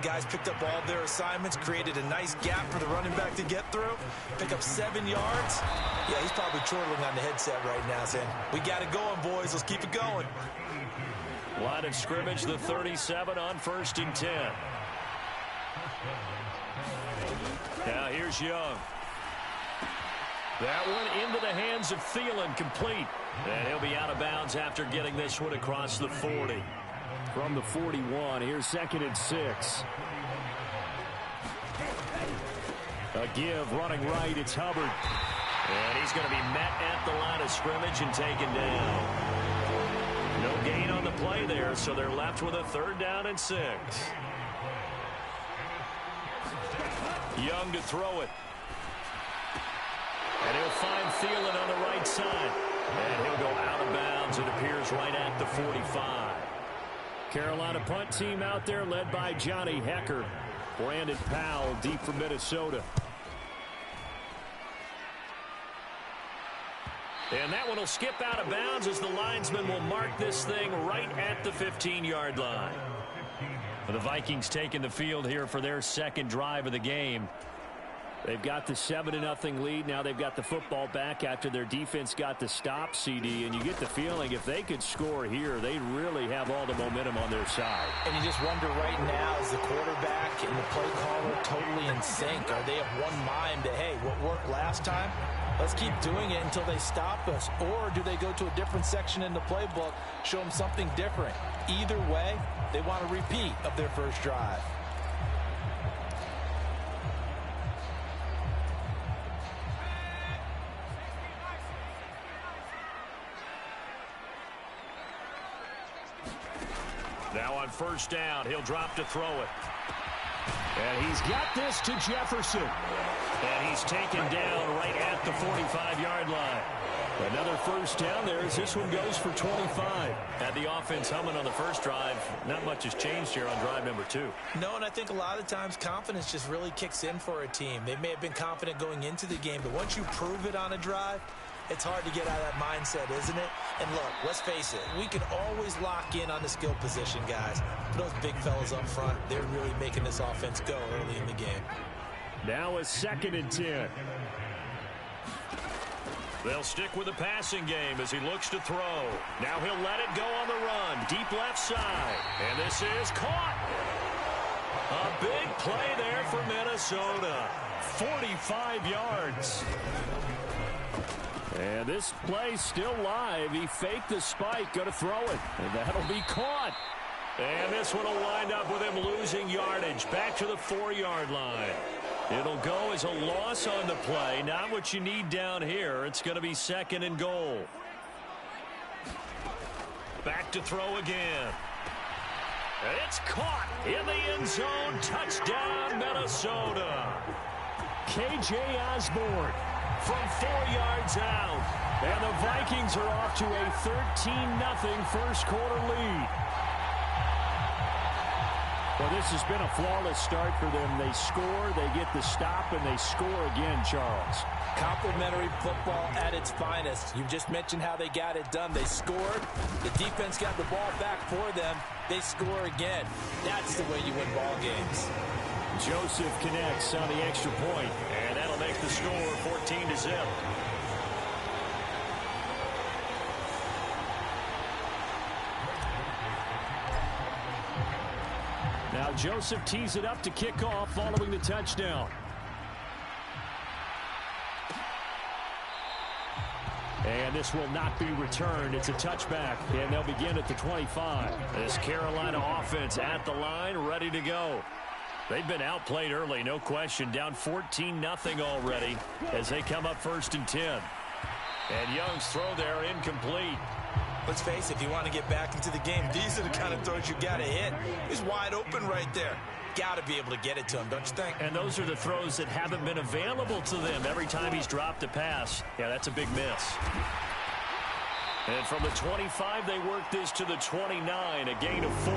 Guys picked up all their assignments, created a nice gap for the running back to get through, pick up 7 yards. Yeah, he's probably chortling on the headset right now saying, we got it going, boys. Let's keep it going. Line of scrimmage, the 37 on 1st and 10. Now here's Young. That one into the hands of Thielen, complete. And he'll be out of bounds after getting this one across the 40. From the 41, here's 2nd and 6. A give, running right, it's Hubbard. And he's going to be met at the line of scrimmage and taken down. No gain on the play there, so they're left with a 3rd down and 6. Young to throw it. And he'll find Thielen on the right side. And he'll go out of bounds, it appears, right at the 45. Carolina punt team out there led by Johnny Hecker. Brandon Powell deep from Minnesota. And that one will skip out of bounds as the linesman will mark this thing right at the 15-yard line. The Vikings taking the field here for their 2nd drive of the game. They've got the 7-0 lead. Now they've got the football back after their defense got the stop, CD. And you get the feeling if they could score here, they really have all the momentum on their side. And you just wonder right now, is the quarterback and the play caller totally in sync? Are they of one mind that, hey, what worked last time, let's keep doing it until they stop us? Or do they go to a different section in the playbook, show them something different? Either way, they want a repeat of their first drive. Now on 1st down, he'll drop to throw it. And he's got this to Jefferson. And he's taken down right at the 45-yard line. Another 1st down there as this one goes for 25. Had the offense humming on the first drive. Not much has changed here on drive number 2. No, and I think a lot of times confidence just really kicks in for a team. They may have been confident going into the game, but once you prove it on a drive, it's hard to get out of that mindset, isn't it? And look, let's face it, we can always lock in on the skill position, guys. But those big fellas up front, they're really making this offense go early in the game. Now a 2nd and 10. They'll stick with the passing game as he looks to throw. Now he'll let it go on the run. Deep left side. And this is caught. A big play there for Minnesota. 45 yards. And this play's still live. He faked the spike, going to throw it. And that'll be caught. And this one will wind up with him losing yardage. Back to the 4-yard line. It'll go as a loss on the play. Not what you need down here. It's going to be 2nd and goal. Back to throw again. And it's caught in the end zone. Touchdown, Minnesota. K.J. Osborne from 4 yards out. And the Vikings are off to a 13-0 first quarter lead. Well, this has been a flawless start for them. They score, they get the stop, and they score again, Charles. Complimentary football at its finest. You just mentioned how they got it done. They scored. The defense got the ball back for them. They score again. That's the way you win ball games. Joseph connects on the extra point, and that'll make the score 14-0. Now Joseph tees it up to kick off following the touchdown. And this will not be returned. It's a touchback, and they'll begin at the 25. This Carolina offense at the line, ready to go. They've been outplayed early, no question. Down 14-0 already as they come up 1st and 10. And Young's throw there incomplete. Let's face it, if you want to get back into the game, these are the kind of throws you got to hit. He's wide open right there. Got to be able to get it to him, don't you think? And those are the throws that haven't been available to them every time he's dropped a pass. Yeah, that's a big miss. And from the 25, they work this to the 29, a gain of 4.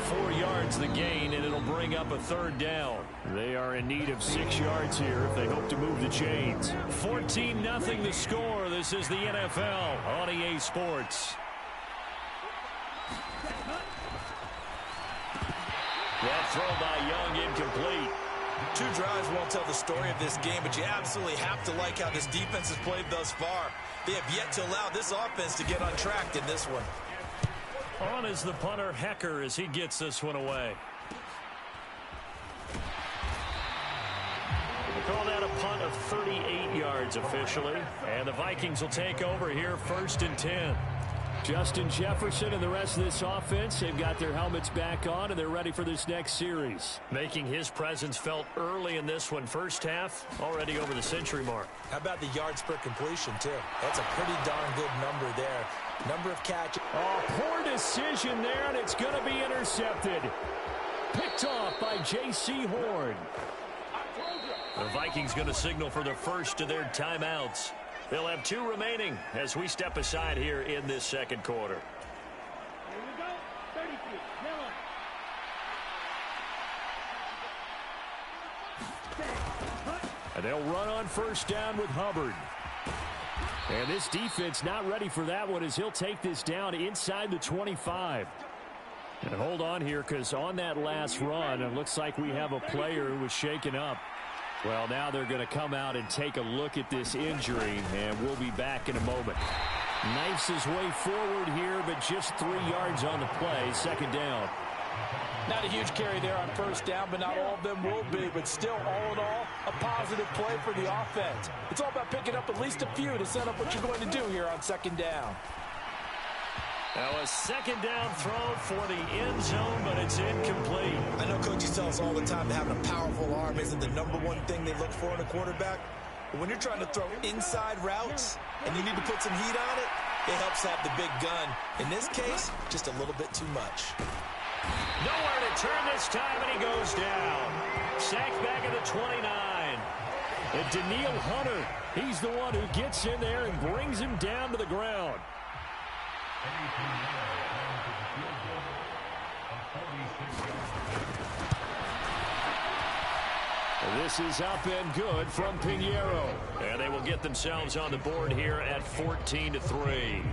4 yards the gain, and it'll bring up a 3rd down. They are in need of 6 yards here if they hope to move the chains. 14-0 the score. This is the NFL on EA Sports. That throw by Young incomplete. 2 drives won't tell the story of this game, but you absolutely have to like how this defense has played thus far. They have yet to allow this offense to get untracked in this one. On is the punter, Hecker, as he gets this one away. They call that a punt of 38 yards officially. And the Vikings will take over here 1st and 10. Justin Jefferson and the rest of this offense, they've got their helmets back on, and they're ready for this next series. Making his presence felt early in this one. First half, already over the century mark. How about the yards per completion, too? That's a pretty darn good number there. Number of catches. Oh, poor decision there, and it's going to be intercepted. Picked off by J.C. Horn. The Vikings going to signal for the first of their timeouts. They'll have 2 remaining as we step aside here in this second quarter. Here we go. 30 feet. And they'll run on first down with Hubbard. And this defense not ready for that one as he'll take this down inside the 25. And hold on here, because on that last run, it looks like we have a player who was shaken up. Well, now they're going to come out and take a look at this injury, and we'll be back in a moment. Knifes his way forward here, but just 3 yards on the play. Second down. Not a huge carry there on first down, but not all of them will be. But still, all in all, a positive play for the offense. It's all about picking up at least a few to set up what you're going to do here on second down. Now a second down throw for the end zone, but it's incomplete. I know coaches tell us all the time that having a powerful arm isn't the #1 thing they look for in a quarterback. But when you're trying to throw inside routes and you need to put some heat on it, it helps have the big gun. In this case, just a little bit too much. Nowhere to turn this time, and he goes down. Sacked back at the 29. And Daniil Hunter, he's the one who gets in there and brings him down to the ground. This is up and good from Pinheiro. And they will get themselves on the board here at 14-3.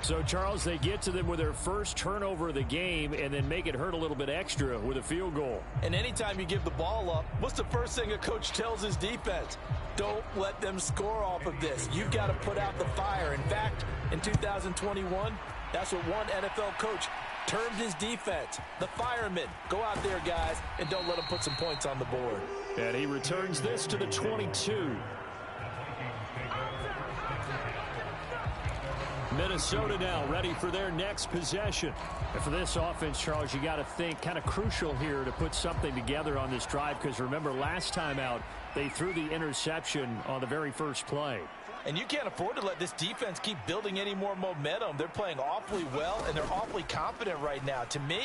So, Charles, they get to them with their first turnover of the game and then make it hurt a little bit extra with a field goal. And anytime you give the ball up, what's the first thing a coach tells his defense? Don't let them score off of this. You've got to put out the fire. In fact, in 2021, that's what one NFL coach termed his defense. The firemen. Go out there, guys, and don't let them put some points on the board. And he returns this to the 22. Minnesota now ready for their next possession. And for this offense, Charles, you got to think kind of crucial here to put something together on this drive, because remember last time out they threw the interception on the very first play. And you can't afford to let this defense keep building any more momentum. They're playing awfully well, and they're awfully confident right now. To me,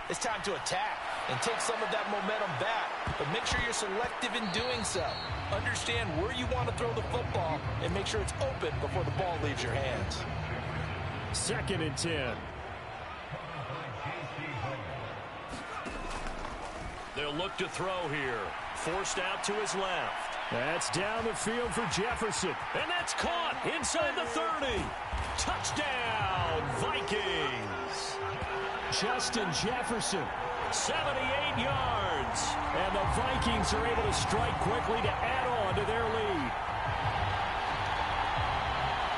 it's time to attack and take some of that momentum back, but make sure you're selective in doing so. Understand where you want to throw the football and make sure it's open before the ball leaves your hands. 2nd and 10. They'll look to throw here. Forced out to his left. That's down the field for Jefferson. And that's caught inside the 30. Touchdown, Vikings. Justin Jefferson. 78 yards. And the Vikings are able to strike quickly to add on to their lead.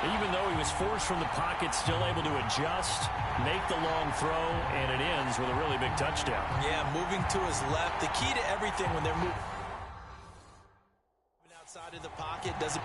Even though he was forced from the pocket, still able to adjust, make the long throw, and it ends with a really big touchdown. Yeah, moving to his left. The key to everything when they're moving outside of the pocket doesn't...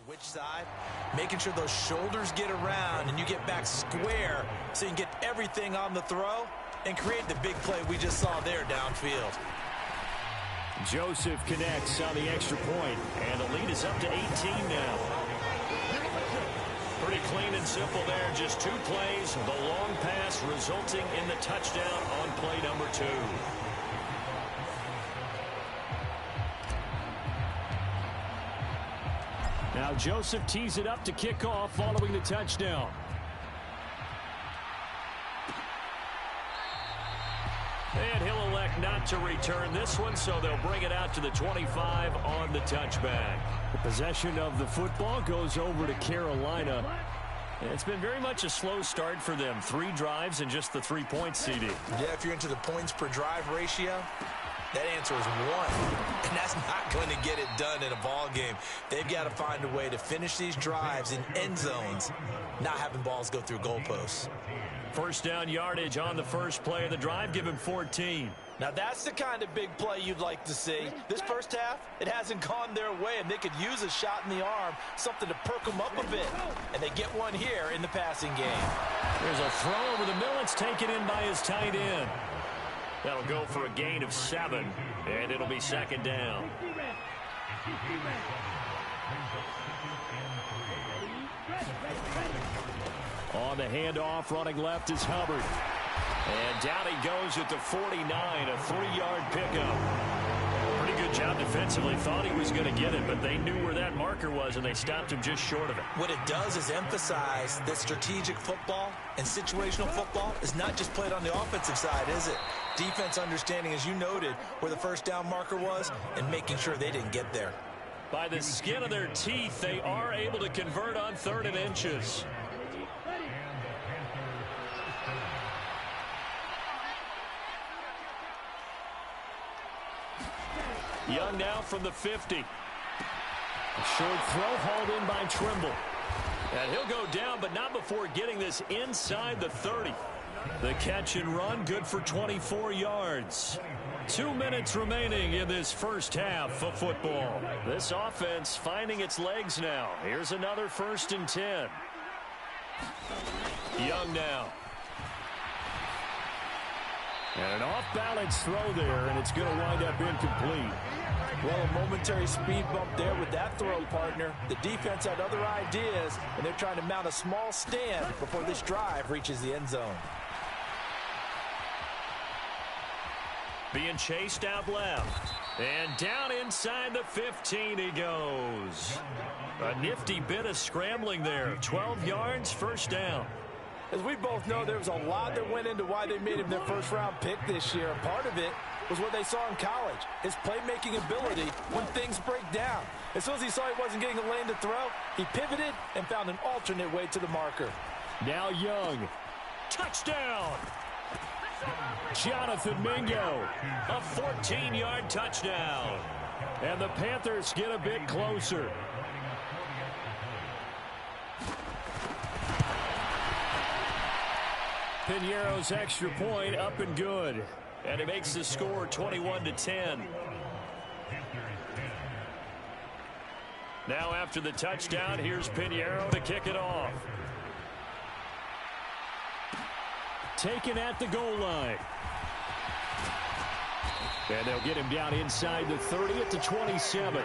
which side, making sure those shoulders get around and you get back square so you can get everything on the throw and create the big play we just saw there downfield. Joseph connects on the extra point, and the lead is up to 18 now. Pretty clean and simple there. Just 2 plays. The long pass resulting in the touchdown on play number 2. Now Joseph tees it up to kick off following the touchdown. And he'll elect not to return this one, so they'll bring it out to the 25 on the touchback. The possession of the football goes over to Carolina. It's been very much a slow start for them. 3 drives and just the 3 points, CD. Yeah, if you're into the points per drive ratio, that answer is 1. And that's not going to get it done in a ball game. They've got to find a way to finish these drives in end zones, not having balls go through goalposts. First down yardage on the first play of the drive. Give him 14. Now that's the kind of big play you'd like to see. This first half, it hasn't gone their way, and they could use a shot in the arm, something to perk them up a bit. And they get one here in the passing game. There's a throw over the middle. It's taken in by his tight end. That'll go for a gain of 7, and it'll be second down. On the handoff, running left is Hubbard. And down he goes at the 49, a 3-yard pickup. Pretty good job defensively. Thought he was going to get it, but they knew where that marker was, and they stopped him just short of it. What it does is emphasize that strategic football and situational football is not just played on the offensive side, is it? Defense understanding, as you noted, where the first down marker was and making sure they didn't get there. By the skin of their teeth, they are able to convert on 3rd and inches. Young now from the 50. A short throw hauled in by Trimble. And he'll go down, but not before getting this inside the 30. The catch and run, good for 24 yards. 2 minutes remaining in this first half of football. This offense finding its legs now. Here's another 1st and 10. Young now. And an off-balance throw there, and it's going to wind up incomplete. Well, a momentary speed bump there with that throw, partner. The defense had other ideas, and they're trying to mount a small stand before this drive reaches the end zone. Being chased out left. And down inside the 15 he goes. A nifty bit of scrambling there. 12 yards, first down. As we both know, there was a lot that went into why they made him their first-round pick this year. And part of it was what they saw in college, his playmaking ability when things break down. As soon as he saw he wasn't getting a lane to throw, he pivoted and found an alternate way to the marker. Now Young. Touchdown! Jonathan Mingo. A 14-yard touchdown. And the Panthers get a bit closer. Piñeiro's extra point up and good. And it makes the score 21-10. Now after the touchdown, here's Piñeiro to kick it off. Taken at the goal line. And they'll get him down inside the 30 at the 27.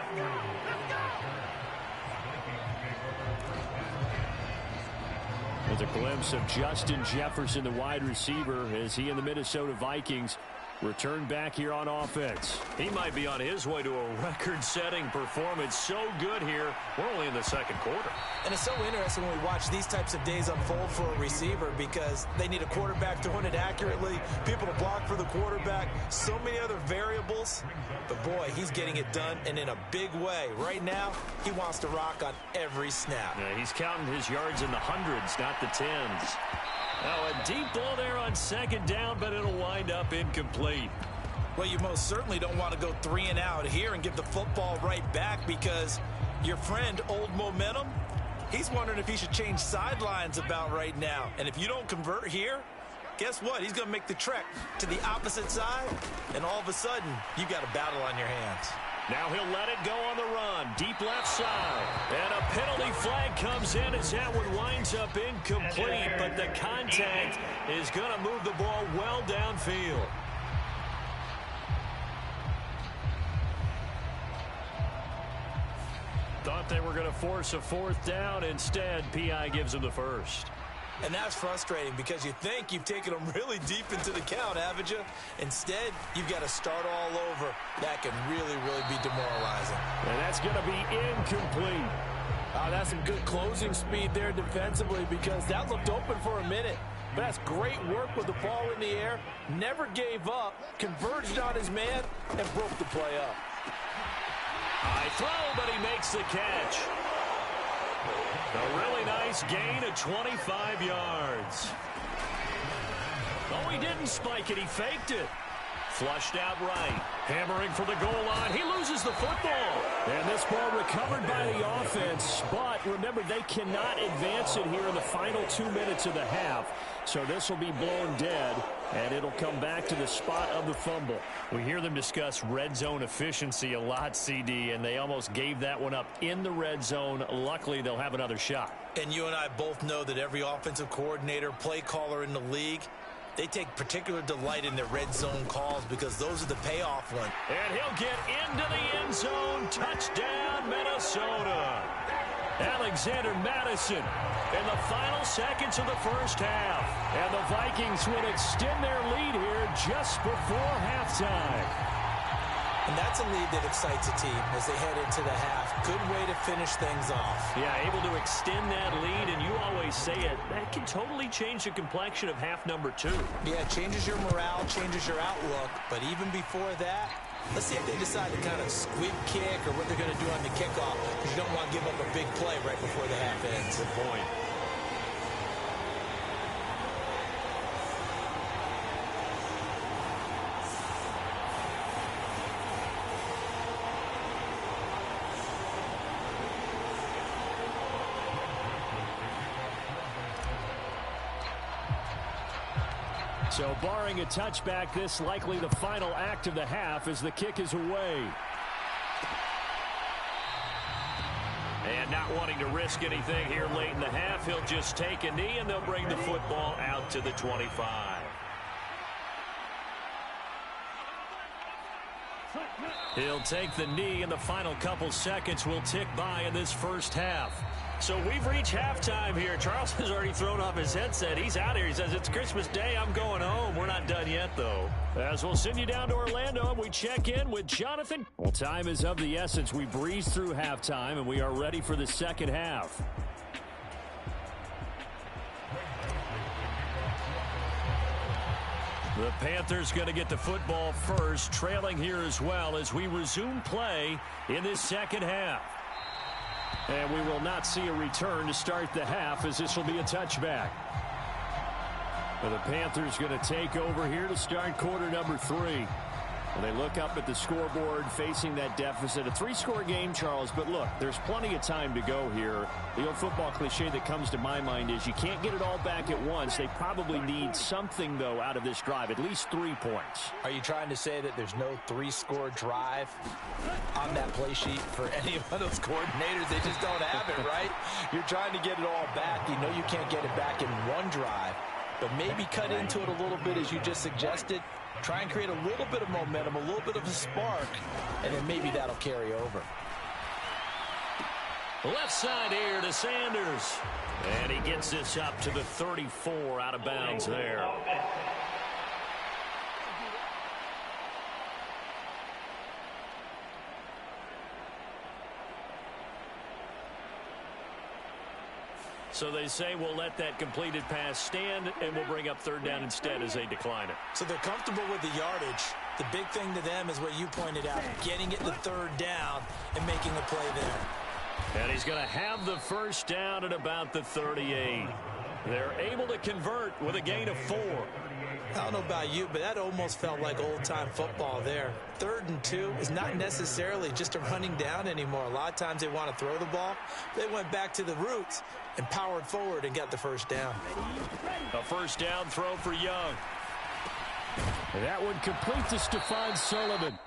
There's a glimpse of Justin Jefferson, the wide receiver, as he and the Minnesota Vikings return back here on offense. He might be on his way to a record-setting performance. So good here. We're only in the second quarter. And it's so interesting when we watch these types of days unfold for a receiver because they need a quarterback throwing it accurately, people to block for the quarterback, so many other variables. But, boy, he's getting it done, and in a big way. Right now, he wants to rock on every snap. Yeah, he's counting his yards in the hundreds, not the tens. Now a deep ball there on second down, but it'll wind up incomplete. Well, you most certainly don't want to go 3 and out here and give the football right back because your friend, Old Momentum, he's wondering if he should change sidelines about right now. And if you don't convert here, guess what? He's going to make the trek to the opposite side, and all of a sudden, you've got a battle on your hands. Now he'll let it go on the run. Deep left side. And a penalty flag comes in as that one winds up incomplete. But the contact is going to move the ball well downfield. Thought they were going to force a fourth down. Instead, P.I. gives them the first. And that's frustrating because you think you've taken them really deep into the count, haven't you? Instead, you've got to start all over. That can really, really be demoralizing. And that's going to be incomplete. That's some good closing speed there defensively because that looked open for a minute. But that's great work with the ball in the air. Never gave up, converged on his man, and broke the play up. High throw, but he makes the catch. A really nice gain of 25 yards. Oh, he didn't spike it. He faked it. Flushed out right. Hammering for the goal line. He loses the football. And this ball recovered by the offense. But remember, they cannot advance it here in the final 2 minutes of the half. So this will be blown dead, and it'll come back to the spot of the fumble. We hear them discuss red zone efficiency a lot, CD, and they almost gave that one up in the red zone. Luckily, they'll have another shot. And you and I both know that every offensive coordinator, play caller in the league, they take particular delight in their red zone calls because those are the payoff ones. And he'll get into the end zone. Touchdown, Minnesota. Alexander Madison in the final seconds of the first half. And the Vikings will extend their lead here just before halftime. And that's a lead that excites a team as they head into the half. Good way to finish things off. Yeah, able to extend that lead, and you always say it, that can totally change the complexion of half number 2. Yeah, it changes your morale, changes your outlook. But even before that, let's see if they decide to kind of squib kick or what they're going to do on the kickoff, because you don't want to give up a big play right before the half ends. Good point. So barring a touchback, this likely the final act of the half as the kick is away. And not wanting to risk anything here late in the half, he'll just take a knee and they'll bring the football out to the 25. He'll take the knee, and the final couple seconds will tick by in this first half. So we've reached halftime here. Charles has already thrown off his headset. He's out here. He says, it's Christmas Day. I'm going home. We're not done yet, though. As we'll send you down to Orlando, and we check in with Jonathan. Well, time is of the essence. We breeze through halftime, and we are ready for the second half. The Panthers going to get the football first, trailing here as well as we resume play in this second half. And we will not see a return to start the half, as this will be a touchback. But the Panthers going to take over here to start quarter number 3. Well, they look up at the scoreboard facing that deficit. A 3-score game, Charles, but look, there's plenty of time to go here. The old football cliche that comes to my mind is you can't get it all back at once. They probably need something, though, out of this drive, at least 3 points. Are you trying to say that there's no 3-score drive on that play sheet for any of those coordinators? They just don't have it, right? You're trying to get it all back. You know you can't get it back in one drive, but maybe cut into it a little bit as you just suggested. Try and create a little bit of momentum, a little bit of a spark, and then maybe that'll carry over. Left side here to Sanders. And he gets this up to the 34 out of bounds there. So they say we'll let that completed pass stand, and we'll bring up third down instead as they decline it. So they're comfortable with the yardage. The big thing to them is what you pointed out, getting it to third down and making a play there. And he's going to have the first down at about the 38. They're able to convert with a gain of 4. I don't know about you, but that almost felt like old-time football there. 3rd and 2 is not necessarily just a running down anymore. A lot of times they want to throw the ball. They went back to the roots and powered forward and got the first down. A first down throw for Young. That would complete to Stephon Sullivan.